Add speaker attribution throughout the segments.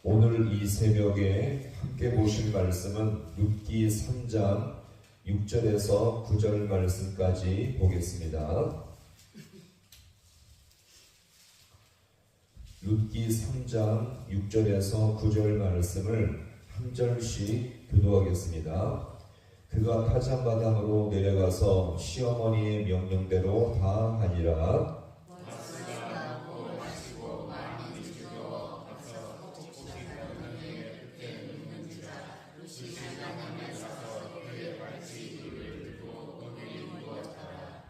Speaker 1: 오늘 이 새벽에 함께 보실 말씀은 룻기 3장 6절에서 9절 말씀까지 보겠습니다. 룻기 3장 6절에서 9절 말씀을 한 절씩 교도하겠습니다. 그가 타작마당으로 내려가서 시어머니의 명령대로 다 하니라.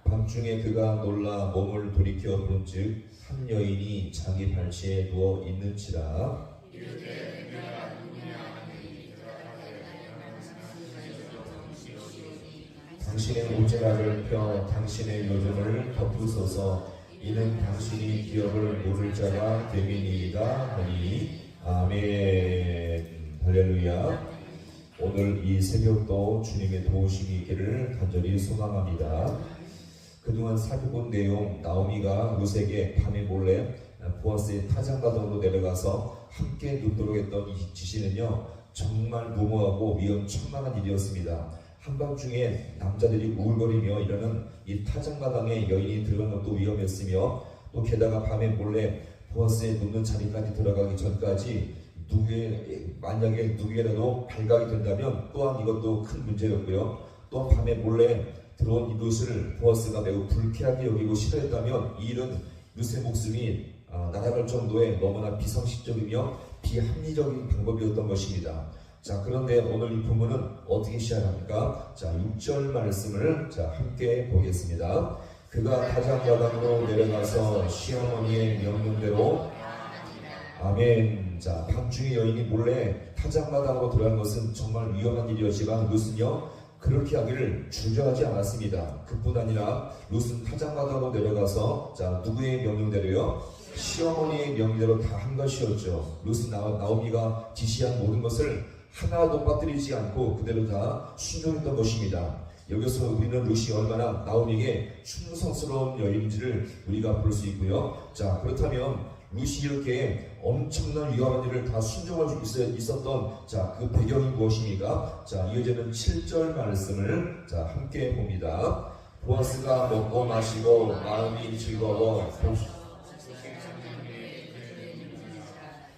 Speaker 1: 밤중에 그가 놀라 몸을 돌이켜 본즉 한 여인이 자기 발치에 누워 있는지라. 당신의 옷자락을 펴 당신의 요즘을 덮으소서. 이는 당신이 기업을 모를 자가 됨이니이다 하니. 아멘. 할렐루야. 오늘 이 새벽도 주님의 도우심이 있기를 간절히 소망합니다. 그동안 살펴본 내용, 나오미가 룻에게 밤에 몰래 보아스의 타작마당으로 내려가서 함께 눕도록 했던 이 지시는요, 정말 무모하고 위험천만한 일이었습니다. 한밤중에 남자들이 우울거리며 이러는 이 타작마당에 여인이 들어간 것도 위험했으며, 또 게다가 밤에 몰래 보아스의 눕는 자리까지 들어가기 전까지 만약에 누구에라도 발각이 된다면 또한 이것도 큰 문제였고요. 또 밤에 몰래 들어온 이 룻을 보아스가 매우 불쾌하게 여기고 싫어했다면 이 일은 룻의 목숨이 날아갈 정도의 너무나 비상식적이며 비합리적인 방법이었던 것입니다. 자, 그런데 오늘 이 본문은 어떻게 시작합니까? 자, 6절 말씀을 함께 보겠습니다. 그가 타작마당으로 내려가서 시어머니의 명령대로. 아멘. 자, 밤중에 여인이 몰래 타작마당으로 들어간 것은 정말 위험한 일이었지만 룻은요, 그렇게 하기를 주저하지 않았습니다. 그뿐 아니라 룻은 타작마당으로 내려가서 누구의 명령대로요? 시어머니의 명령대로 다 한 것이었죠. 룻은 나오미가 지시한 모든 것을 하나도 빠뜨리지 않고 그대로 다 순종했던 것입니다. 여기서 우리는 룻이 얼마나 나오미에게 충성스러운 여인인지를 우리가 볼 수 있고요. 자, 그렇다면 룻이 이렇게 엄청난 위험한 일을 다 순종할 수 있었던 그 배경이 무엇입니까? 자, 이어지는 7절 말씀을 함께 봅니다. 보아스가 먹고 마시고 마음이 즐거워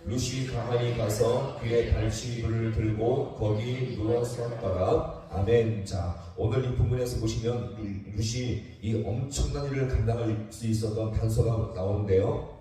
Speaker 1: 룻이 가만히 가서 그의 발치불을 들고 거기 누워서더라. 아멘. 자, 오늘 이 본문에서 보시면 룻이 이 엄청난 일을 감당할 수 있었던 단서가 나오는데요.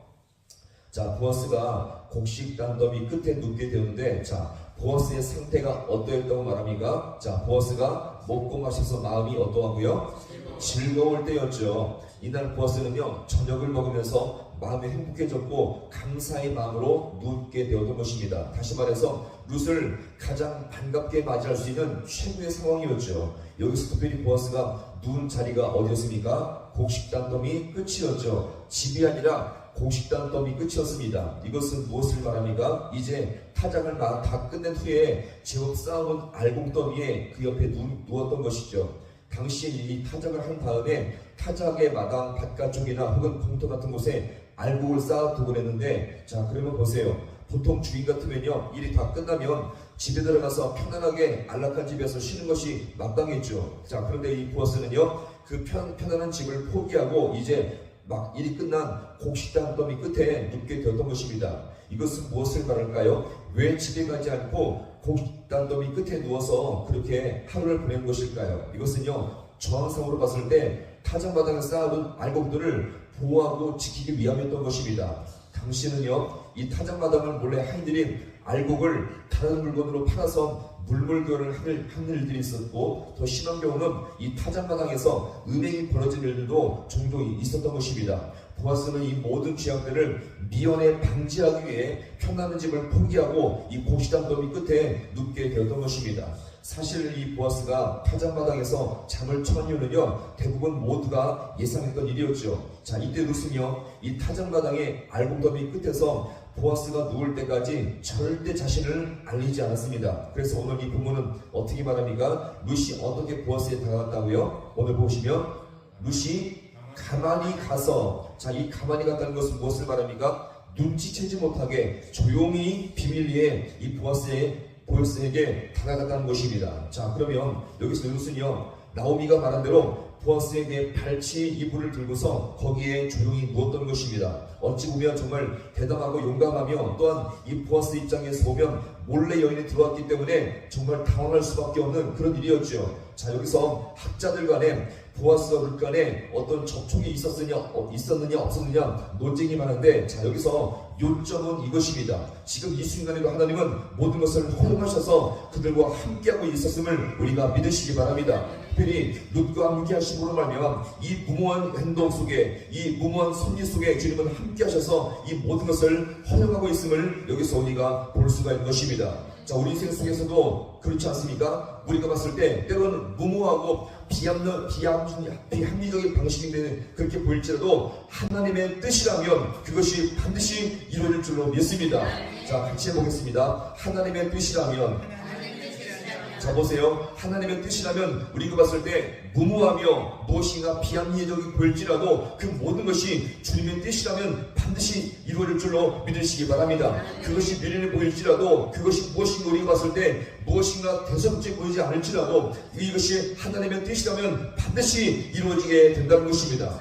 Speaker 1: 자, 보아스가 곡식 더미 끝에 눕게 되었는데, 자, 보아스의 상태가 어떠했다고 말합니까? 자, 보아스가 먹고 마셔서 마음이 어떠하고요? 즐거울 때였죠. 이날 보아스는요, 저녁을 먹으면서 마음이 행복해졌고 감사의 마음으로 눕게 되었던 것입니다. 다시 말해서 룻을 가장 반갑게 맞이할 수 있는 최고의 상황이었죠. 여기서 특별히 보아스가 누운 자리가 어디였습니까? 곡식단더미 끝이었죠. 집이 아니라 곡식단더미 끝이었습니다. 이것은 무엇을 말합니까? 이제 타작을 다 끝낸 후에 제법 쌓아온 알곡더미에 그 옆에 누웠던 것이죠. 당시에 이 타작을 한 다음에 타작의 마당 바깥쪽이나 혹은 공터 같은 곳에 알곡을 쌓아두곤 했는데, 자, 그러면 보세요. 보통 주인 같으면요, 일이 다 끝나면 집에 들어가서 편안하게 안락한 집에서 쉬는 것이 마땅했죠. 자, 그런데 이 보아스는요, 그 편안한 집을 포기하고 이제 막 일이 끝난 곡식단더미 끝에 눕게 되었던 것입니다. 이것은 무엇을 말할까요? 왜 집에 가지 않고 곡식단더미 끝에 누워서 그렇게 하루를 보내는 것일까요? 이것은요, 정황상으로 봤을 때 타작마당에 쌓아둔 알곡들을 보호하고 지키기 위함이었던 것입니다. 당시는요, 이 타작마당을 몰래 하인들이 알곡을 다른 물건으로 팔아서 물물교환을 하는 일들이 있었고, 더 심한 경우는 이 타작마당에서 은행이 벌어진 일들도 종종 있었던 것입니다. 보아스는 이 모든 죄악들을 미연에 방지하기 위해 편안한 집을 포기하고 이 곡식단더미 끝에 눕게 되었던 것입니다. 사실 이 보아스가 타작마당에서 잠을 청한 이유는요, 대부분 모두가 예상했던 일이었죠. 자, 이때 룻은요, 이 타작마당의 알곡더미 끝에서 보아스가 누울 때까지 절대 자신을 알리지 않았습니다. 그래서 오늘 이 본문은 어떻게 말합니까? 룻이 어떻게 보아스에 다가갔다고요? 오늘 보시면 룻이 가만히 가서, 자, 이 가만히 갔다는 것은 무엇을 말합니까? 눈치채지 못하게 조용히 비밀리에 이 보아스에게 다가갔다는 것입니다. 자, 그러면 여기서 룻은요, 나오미가 말한 대로 보아스에게 발치 이불을 들고서 거기에 조용히 누웠던 것입니다. 어찌 보면 정말 대담하고 용감하며, 또한 이 보아스 입장에서 보면 몰래 여인이 들어왔기 때문에 정말 당황할 수밖에 없는 그런 일이었죠. 자, 여기서 학자들 간에 보아스와 룻 간에 어떤 접촉이 있었느냐 없었느냐 논쟁이 많은데, 자, 여기서 요점은 이것입니다. 지금 이 순간에도 하나님은 모든 것을 허용하셔서 그들과 함께하고 있었음을 우리가 믿으시기 바랍니다. 특별히 룻과 함께 하심으로 말미암아 이 무모한 행동 속에, 이 무모한 섭리 속에 주님은 함께 하셔서 이 모든 것을 허용하고 있음을 여기서 우리가 볼 수가 있는 것입니다. 자, 우리 인생 속에서도 그렇지 않습니까? 우리가 봤을 때 때로는 무모하고 비합리적인 방식인데 그렇게 보일지라도 하나님의 뜻이라면 그것이 반드시 이루어질 줄로 믿습니다. 자, 같이 해보겠습니다. 하나님의 뜻이라면, 자, 보세요. 하나님의 뜻이라면 우리가 봤을 때 무모하며 무엇인가 비합리적인 보일지라도 그 모든 것이 주님의 뜻이라면 반드시 이루어질 줄로 믿으시기 바랍니다. 그것이 미련해 보일지라도, 그것이 무엇인가 우리가 봤을 때 무엇인가 대수롭게 보이지 않을지라도 이것이 하나님의 뜻이라면 반드시 이루어지게 된다는 것입니다.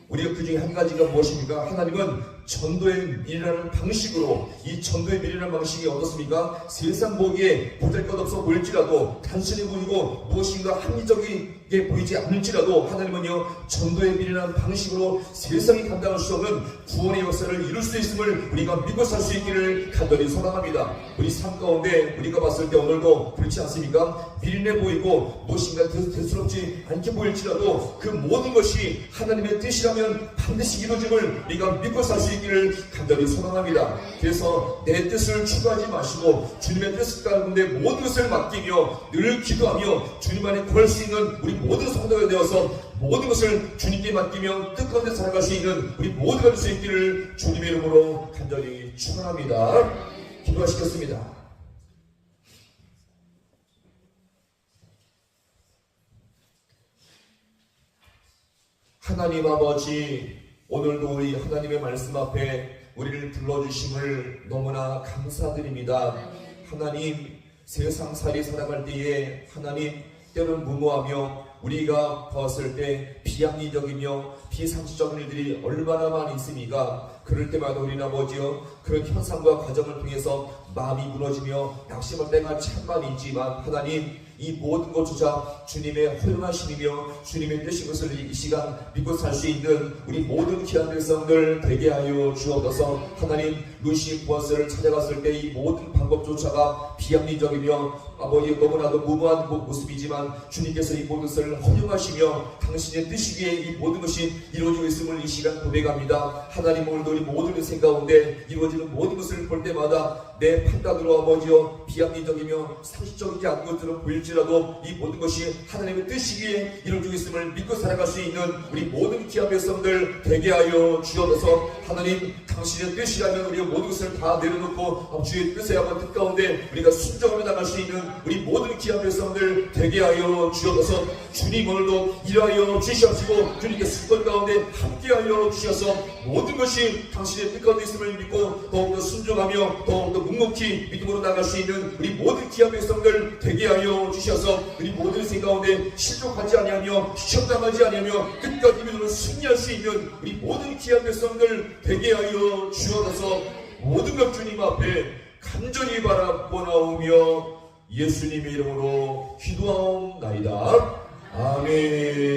Speaker 1: 우리가 그 중에 한 가지가 무엇입니까? 하나님은 전도의 미련한 방식으로, 이 전도의 미련한 방식이 어떻습니까? 세상 보기에 보잘것없어 보일지라도, 단순해 보이고 무엇인가 합리적이게 보이지 않을지라도 하나님은요, 전도의 미련한 방식으로 세상이 감당할 수 없는 구원의 역사를 이룰 수 있음을 우리가 믿고 살 수 있기를 간절히 소망합니다. 우리 삶 가운데 우리가 봤을 때 오늘도 그렇지 않습니까? 미련해 보이고 무엇인가 대수롭지 않게 보일지라도 그 모든 것이 하나님의 뜻이라면 반드시 이루어짐을 우리가 믿고 살 수 있기를 간절히 소망합니다. 그래서 내 뜻을 추구하지 마시고 주님의 뜻 가운데 모든 것을 맡기며 늘 기도하며 주님 안에 구할 수 있는 우리 모든 성도가 되어서 모든 것을 주님께 맡기며 뜻 가운데 살아갈 수 있는 우리 모두가 될 수 있기를 주님의 이름으로 간절히 축원합니다. 기도하시겠습니다. 하나님 아버지, 오늘도 우리 하나님의 말씀 앞에 우리를 불러주심을 너무나 감사드립니다. 하나님, 세상살이 살아갈 때에 하나님 때로는 무모하며 우리가 봤을 때 비합리적이며 비상식적인 일들이 얼마나 많이 있습니까? 그럴 때마다 우리 아버지여, 그런 현상과 과정을 통해서 마음이 무너지며 낙심할 때가 참 많이 있지만 하나님, 이 모든 것조차 주님의 허용하심이며 주님의 뜻인 것을 이 시간 믿고 살 수 있는 우리 모든 귀한 백성들 되게 하여 주옵소서. 하나님, 룻이 보아스를 찾아갔을 때 이 모든 방법조차가 비합리적이며 아버지 너무나도 무모한 모습이지만 주님께서 이 모든 것을 허용하시며 당신의 뜻이기에 이 모든 것이 이루어지고 있음을 이 시간 고백합니다. 하나님, 오늘도 우리 모든 인생 가운데 이루어지는 모든 것을 볼 때마다 내 판단으로 아버지여 비합리적이며 상식적이지 않은 것들은 보일지라도 이 모든 것이 하나님의 뜻이기에 이루어지고 있음을 믿고 살아갈 수 있는 우리 모든 귀한 백성들 되게 하여 주옵소서. 하나님, 당신의 뜻이라면 우리가 모든 것을 다 내려놓고 주의 뜻에 한번 뜻 가운데 우리가 순종하며 나갈 수 있는 우리 모든 귀한 백성들 되게 하여 주옵소서. 주님, 오늘도 일하여 주시옵시고 주님께 수건 가운데 함께하여 주셔서 모든 것이 당신의 뜻 가운데 있음을 믿고 더욱더 순종하며 더욱더 묵묵히 믿음으로 나갈 수 있는 우리 모든 귀한 백성들 되게 하여 주셔서 우리 모든 인생 가운데 실족하지 아니하며 시험당하지 아니하며 끝까지 믿음으로 승리할 수 있는 우리 모든 귀한 백성들 되게 하여 주옵소서. 모든 것 주님 앞에 간절히 바라보나오며 예수님의 이름으로 기도하옵나이다. 아멘.